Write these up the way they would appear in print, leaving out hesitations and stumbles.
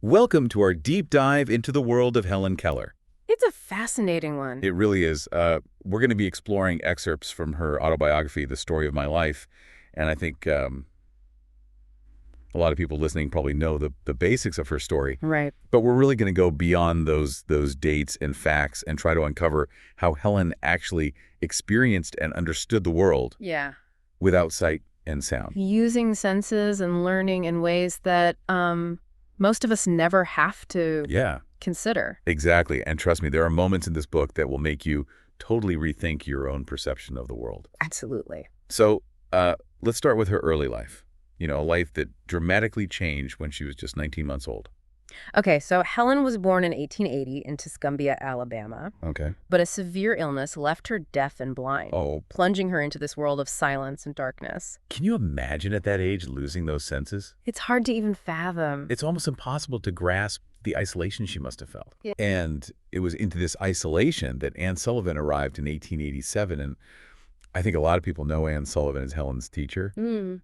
Welcome to our deep dive into the world of Helen Keller. It's a fascinating one. It really is. We're going to be exploring excerpts from her autobiography, The Story of My Life, and I think a lot of people listening probably know the basics of her story. Right. But we're really going to go beyond those dates and facts and try to uncover how Helen actually experienced and understood the world Yeah. without sight and sound. Using senses and learning in ways that most of us never have to Yeah, consider. exactly. And trust me, there are moments in this book that will make you totally rethink your own perception of the world. Absolutely. So let's start with her early life. You know, a life that dramatically changed when she was just 19 months old. Okay, so Helen was born in 1880 in Tuscumbia, Alabama, Okay. but a severe illness left her deaf and blind, Oh, plunging her into this world of silence and darkness. can you imagine at that age losing those senses? It's hard to even fathom. It's almost impossible to grasp the isolation she must have felt. Yeah. And it was into this isolation that Anne Sullivan arrived in 1887. And I think a lot of people know Anne Sullivan as Helen's teacher,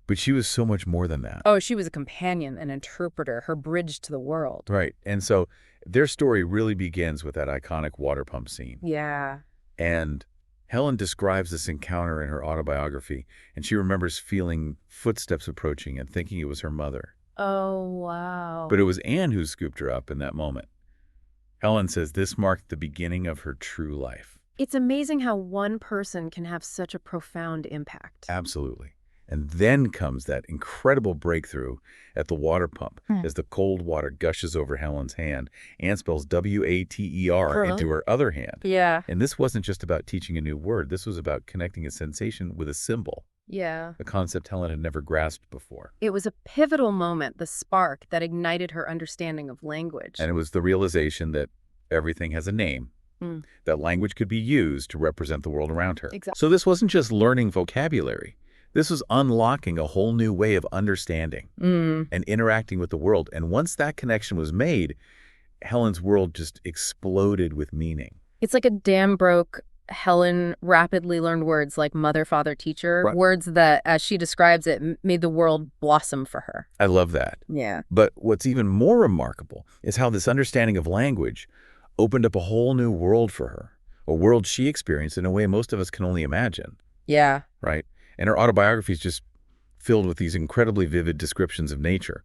but she was so much more than that. Oh, she was a companion, an interpreter, her bridge to the world. Right. And so their story really begins with that iconic water pump scene. Yeah. And Helen describes this encounter in her autobiography, and she remembers feeling footsteps approaching and thinking it was her mother. Oh, wow. But it was Anne who scooped her up in that moment. Helen says this marked the beginning of her true life. It's amazing how one person can have such a profound impact. Absolutely. And then comes that incredible breakthrough at the water pump as the cold water gushes over Helen's hand. Anne spells W-A-T-E-R into her other hand. Yeah. And this wasn't just about teaching a new word. This was about connecting a sensation with a symbol, Yeah. a concept Helen had never grasped before. It was a pivotal moment, the spark that ignited her understanding of language. And it was the realization that everything has a name, that language could be used to represent the world around her. Exactly. So this wasn't just learning vocabulary. This was unlocking a whole new way of understanding and interacting with the world. And once that connection was made, Helen's world just exploded with meaning. It's like a dam broke. Helen rapidly learned words like mother, father, teacher, Right. words that, as she describes it, made the world blossom for her. I love that. Yeah. But what's even more remarkable is how this understanding of language opened up a whole new world for her, a world she experienced in a way most of us can only imagine, Yeah. right? And her autobiography is just filled with these incredibly vivid descriptions of nature.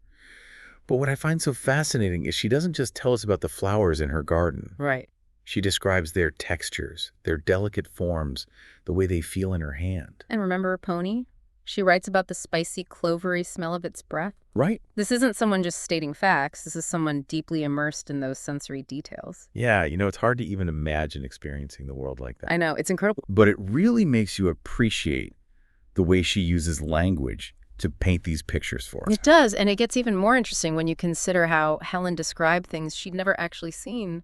But what I find so fascinating is she doesn't just tell us about the flowers in her garden. Right. She describes their textures, their delicate forms, the way they feel in her hand. And remember her pony? She writes about the spicy, clovery smell of its breath. Right? This isn't someone just stating facts. This is someone deeply immersed in those sensory details. Yeah, you know, it's hard to even imagine experiencing the world like that. I know. It's incredible. But it really makes you appreciate the way she uses language to paint these pictures for us. It does, and it gets even more interesting when you consider how Helen described things she'd never actually seen.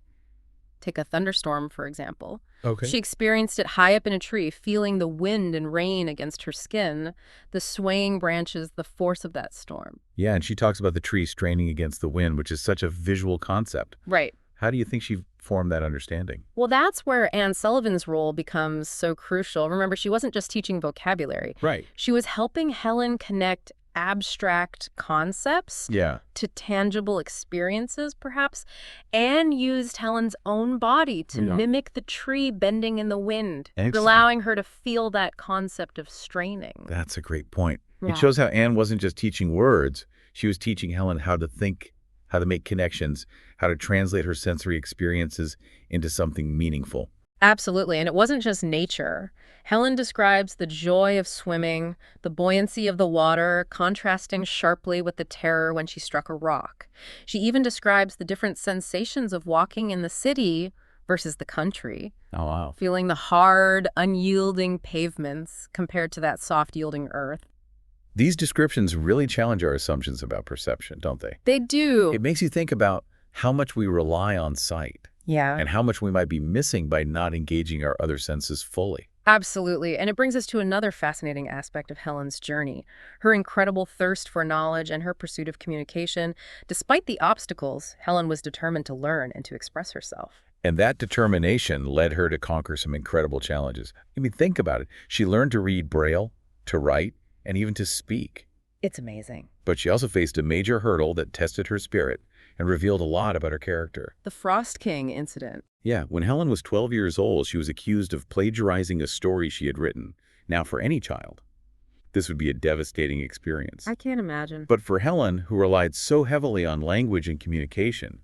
Take a thunderstorm, for example. Okay. She experienced it high up in a tree, feeling the wind and rain against her skin, the swaying branches, the force of that storm. Yeah, and she talks about the tree straining against the wind, which is such a visual concept. Right. How do you think she formed that understanding? Well, that's where Anne Sullivan's role becomes so crucial. Remember, she wasn't just teaching vocabulary. Right. She was helping Helen connect abstract concepts Yeah. to tangible experiences, perhaps, and used Helen's own body to mimic the tree bending in the wind, Excellent. allowing her to feel that concept of straining. That's a great point. Yeah. It shows how Anne wasn't just teaching words. She was teaching Helen how to think, how to make connections, how to translate her sensory experiences into something meaningful. Absolutely, and it wasn't just nature. Helen describes the joy of swimming, the buoyancy of the water, contrasting sharply with the terror when she struck a rock. She even describes the different sensations of walking in the city versus the country, Oh, wow. feeling the hard, unyielding pavements compared to that soft, yielding earth. These descriptions really challenge our assumptions about perception, don't they? They do. It makes you think about how much we rely on sight Yeah. and how much we might be missing by not engaging our other senses fully. Absolutely. And it brings us to another fascinating aspect of Helen's journey, her incredible thirst for knowledge and her pursuit of communication. Despite the obstacles, Helen was determined to learn and to express herself. And that determination led her to conquer some incredible challenges. I mean, think about it. She learned to read Braille, to write, and even to speak. It's amazing. But she also faced a major hurdle that tested her spirit. and revealed a lot about her character. The Frost King incident. Yeah, when Helen was 12 years old, she was accused of plagiarizing a story she had written. Now, for any child, this would be a devastating experience. I can't imagine. But for Helen, who relied so heavily on language and communication,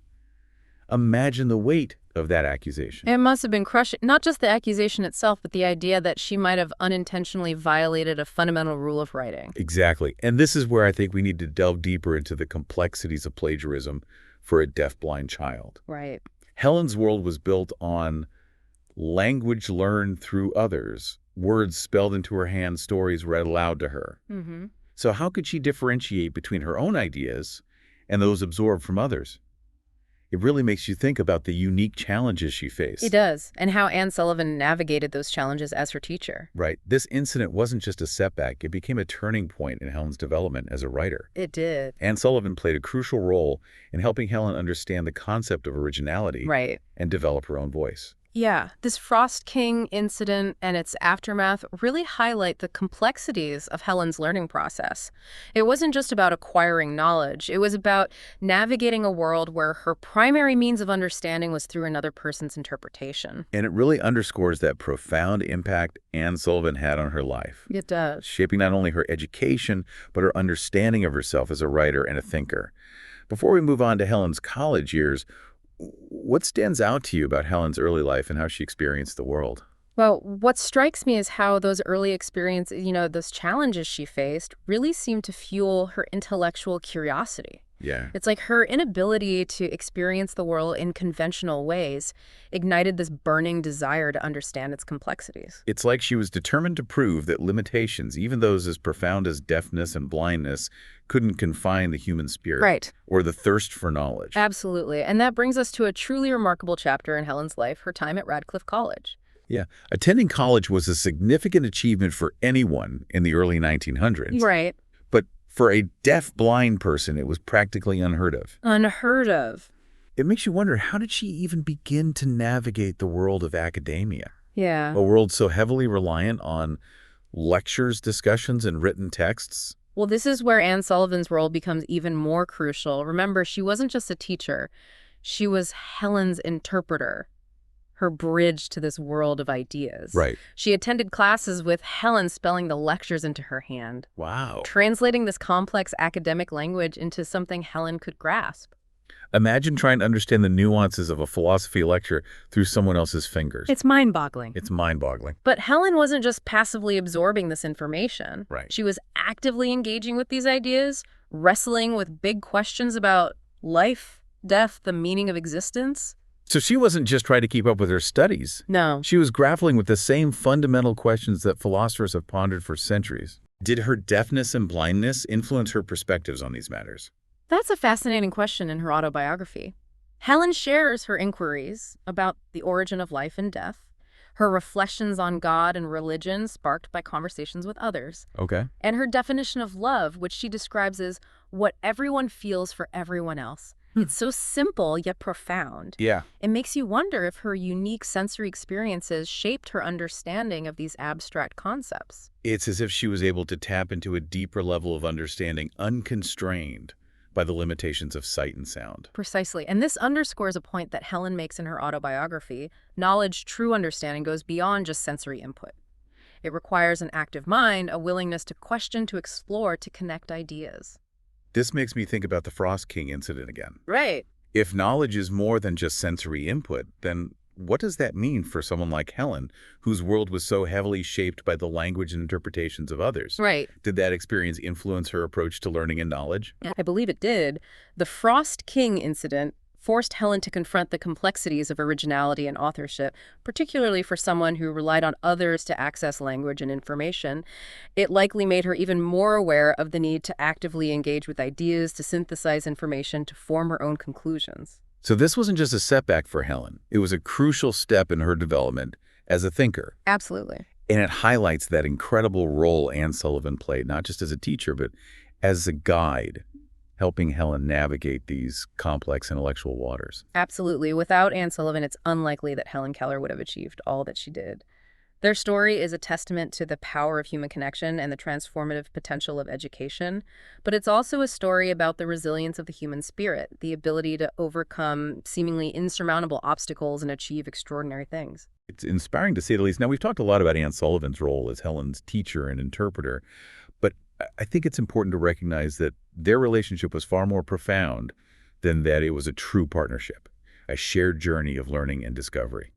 imagine the weight of that accusation. It must have been crushing, not just the accusation itself, but the idea that she might have unintentionally violated a fundamental rule of writing. Exactly. And this is where I think we need to delve deeper into the complexities of plagiarism for a deafblind child. Right. Helen's world was built on language learned through others, words spelled into her hand, stories read aloud to her. Mm-hmm. So how could she differentiate between her own ideas and those absorbed from others? It really makes you think about the unique challenges she faced. It does, and how Anne Sullivan navigated those challenges as her teacher. Right. This incident wasn't just a setback. It became a turning point in Helen's development as a writer. It did. Anne Sullivan played a crucial role in helping Helen understand the concept of originality Right. and develop her own voice. Yeah, this Frost King incident and its aftermath really highlight the complexities of Helen's learning process. It wasn't just about acquiring knowledge. It was about navigating a world where her primary means of understanding was through another person's interpretation. And it really underscores that profound impact Anne Sullivan had on her life, It does. shaping not only her education, but her understanding of herself as a writer and a thinker. Before we move on to Helen's college years, what stands out to you about Helen's early life and how she experienced the world? Well, what strikes me is how those early experiences, those challenges she faced really seemed to fuel her intellectual curiosity. Yeah. It's like her inability to experience the world in conventional ways ignited this burning desire to understand its complexities. It's like she was determined to prove that limitations, even those as profound as deafness and blindness, couldn't confine the human spirit. Right. Or the thirst for knowledge. Absolutely. And that brings us to a truly remarkable chapter in Helen's life, her time at Radcliffe College. Yeah. Attending college was a significant achievement for anyone in the early 1900s. Right. But for a deaf-blind person, it was practically unheard of. Unheard of. It makes you wonder, how did she even begin to navigate the world of academia? Yeah. A world so heavily reliant on lectures, discussions, and written texts? Well, this is where Anne Sullivan's role becomes even more crucial. Remember, she wasn't just a teacher. She was Helen's interpreter, her bridge to this world of ideas. Right. She attended classes with Helen spelling the lectures into her hand, Wow. translating this complex academic language into something Helen could grasp. Imagine trying to understand the nuances of a philosophy lecture through someone else's fingers. It's mind-boggling. It's mind-boggling. But Helen wasn't just passively absorbing this information. Right. She was actively engaging with these ideas, wrestling with big questions about life, death, the meaning of existence. So she wasn't just trying to keep up with her studies. No. She was grappling with the same fundamental questions that philosophers have pondered for centuries. Did her deafness and blindness influence her perspectives on these matters? That's a fascinating question in her autobiography. Helen shares her inquiries about the origin of life and death, her reflections on God and religion sparked by conversations with others, Okay. and her definition of love, which she describes as what everyone feels for everyone else. It's so simple yet profound. Yeah. It makes you wonder if her unique sensory experiences shaped her understanding of these abstract concepts. It's as if she was able to tap into a deeper level of understanding unconstrained by the limitations of sight and sound. Precisely. And this underscores a point that Helen makes in her autobiography. Knowledge, true understanding, goes beyond just sensory input. It requires an active mind, a willingness to question, to explore, to connect ideas. This makes me think about the Frost King incident again. Right. If knowledge is more than just sensory input, then what does that mean for someone like Helen, whose world was so heavily shaped by the language and interpretations of others? Right. Did that experience influence her approach to learning and knowledge? I believe it did. The Frost King incident forced Helen to confront the complexities of originality and authorship, particularly for someone who relied on others to access language and information. It likely made her even more aware of the need to actively engage with ideas, to synthesize information, to form her own conclusions. So this wasn't just a setback for Helen. It was a crucial step in her development as a thinker. Absolutely. And it highlights that incredible role Anne Sullivan played, not just as a teacher, but as a guide, helping Helen navigate these complex intellectual waters. Absolutely. Without Anne Sullivan, it's unlikely that Helen Keller would have achieved all that she did. Their story is a testament to the power of human connection and the transformative potential of education, but it's also a story about the resilience of the human spirit, the ability to overcome seemingly insurmountable obstacles and achieve extraordinary things. It's inspiring to say the least. Now, we've talked a lot about Anne Sullivan's role as Helen's teacher and interpreter, but I think it's important to recognize that their relationship was far more profound than that it was a true partnership, a shared journey of learning and discovery.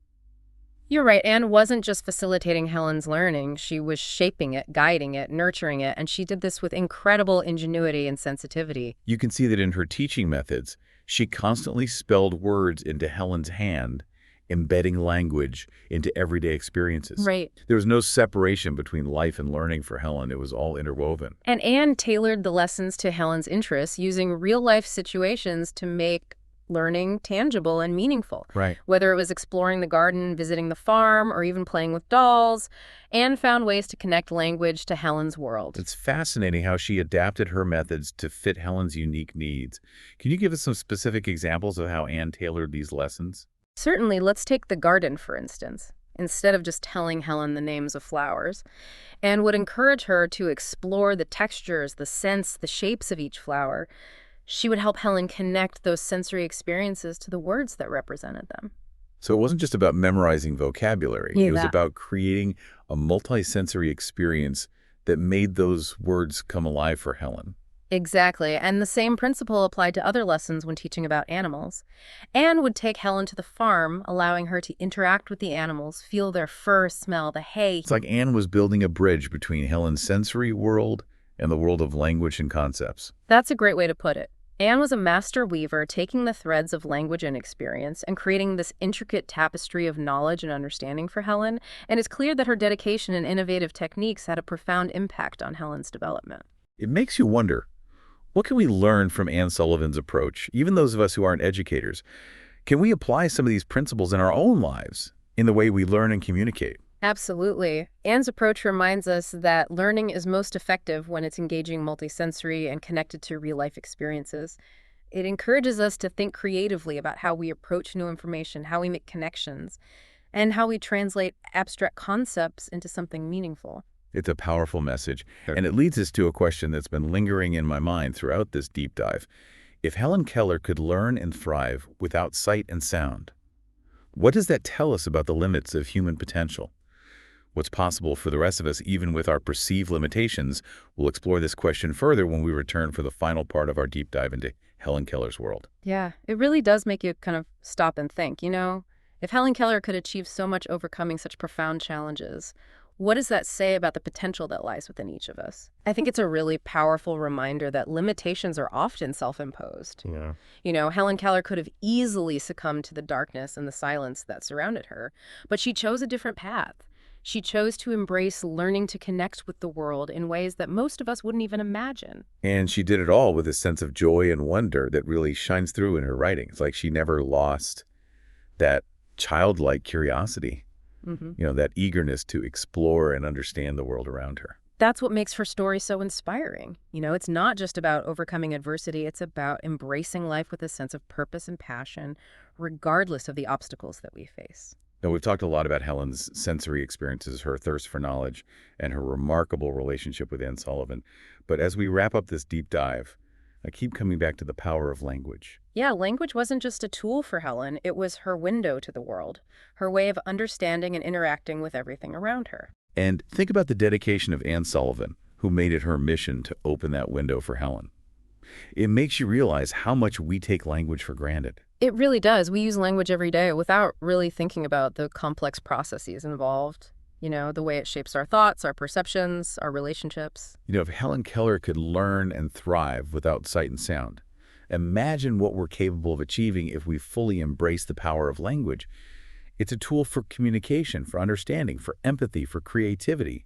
You're right. Anne wasn't just facilitating Helen's learning, she was shaping it, guiding it, nurturing it, and she did this with incredible ingenuity and sensitivity. You can see that in her teaching methods, she constantly spelled words into Helen's hand, embedding language into everyday experiences. Right. There was no separation between life and learning for Helen. It was all interwoven. And Anne tailored the lessons to Helen's interests, using real-life situations to make learning tangible and meaningful. Right. Whether it was exploring the garden, visiting the farm, or even playing with dolls, Anne found ways to connect language to Helen's world. It's fascinating how she adapted her methods to fit Helen's unique needs. Can you give us some specific examples of how Anne tailored these lessons? Certainly, let's take the garden, for instance. Instead of just telling Helen the names of flowers, Anne would encourage her to explore the textures, the scents, the shapes of each flower. She would help Helen connect those sensory experiences to the words that represented them. So it wasn't just about memorizing vocabulary. Yeah, It was that. about creating a multisensory experience that made those words come alive for Helen. Exactly, and the same principle applied to other lessons when teaching about animals. Anne would take Helen to the farm, allowing her to interact with the animals, feel their fur, smell the hay. It's like Anne was building a bridge between Helen's sensory world and the world of language and concepts. That's a great way to put it. Anne was a master weaver, taking the threads of language and experience and creating this intricate tapestry of knowledge and understanding for Helen, and it's clear that her dedication and innovative techniques had a profound impact on Helen's development. It makes you wonder, what can we learn from Anne Sullivan's approach, even those of us who aren't educators? Can we apply some of these principles in our own lives, in the way we learn and communicate? Absolutely. Anne's approach reminds us that learning is most effective when it's engaging multisensory and connected to real-life experiences. It encourages us to think creatively about how we approach new information, how we make connections, and how we translate abstract concepts into something meaningful. It's a powerful message, and it leads us to a question that's been lingering in my mind throughout this deep dive. If Helen Keller could learn and thrive without sight and sound, what does that tell us about the limits of human potential? What's possible for the rest of us, even with our perceived limitations? We'll explore this question further when we return for the final part of our deep dive into Helen Keller's world. Yeah, it really does make you kind of stop and think, if Helen Keller could achieve so much overcoming such profound challenges, what does that say about the potential that lies within each of us? I think it's a really powerful reminder that limitations are often self-imposed. Yeah. Helen Keller could have easily succumbed to the darkness and the silence that surrounded her, but she chose a different path. She chose to embrace learning to connect with the world in ways that most of us wouldn't even imagine. And she did it all with a sense of joy and wonder that really shines through in her writing. It's like she never lost that childlike curiosity, that eagerness to explore and understand the world around her. That's what makes her story so inspiring. It's not just about overcoming adversity, it's about embracing life with a sense of purpose and passion, regardless of the obstacles that we face. Now, we've talked a lot about Helen's sensory experiences, her thirst for knowledge, and her remarkable relationship with Anne Sullivan. But as we wrap up this deep dive, I keep coming back to the power of language. Yeah, language wasn't just a tool for Helen, it was her window to the world, her way of understanding and interacting with everything around her. And think about the dedication of Anne Sullivan, who made it her mission to open that window for Helen. It makes you realize how much we take language for granted. It really does. We use language every day without really thinking about the complex processes involved, the way it shapes our thoughts, our perceptions, our relationships. If Helen Keller could learn and thrive without sight and sound, imagine what we're capable of achieving if we fully embrace the power of language. It's a tool for communication, for understanding, for empathy, for creativity.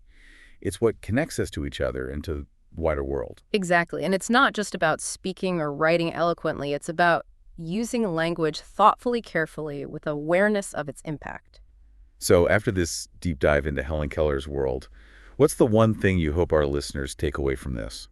It's what connects us to each other and to the wider world. Exactly. And it's not just about speaking or writing eloquently. It's about using language thoughtfully, carefully, with awareness of its impact. So after this deep dive into Helen Keller's world, what's the one thing you hope our listeners take away from this?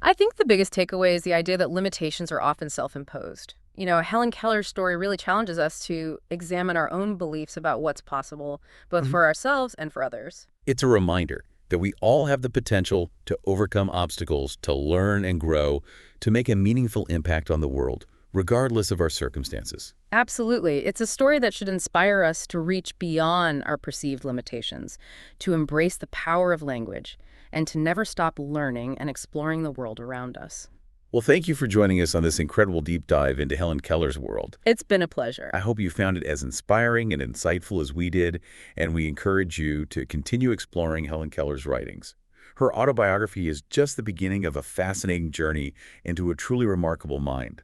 I think the biggest takeaway is the idea that limitations are often self-imposed. Helen Keller's story really challenges us to examine our own beliefs about what's possible, both Mhm. for ourselves and for others. It's a reminder that we all have the potential to overcome obstacles, to learn and grow, to make a meaningful impact on the world, regardless of our circumstances. Absolutely. It's a story that should inspire us to reach beyond our perceived limitations, to embrace the power of language, and to never stop learning and exploring the world around us. Well, thank you for joining us on this incredible deep dive into Helen Keller's world. It's been a pleasure. I hope you found it as inspiring and insightful as we did, and we encourage you to continue exploring Helen Keller's writings. Her autobiography is just the beginning of a fascinating journey into a truly remarkable mind.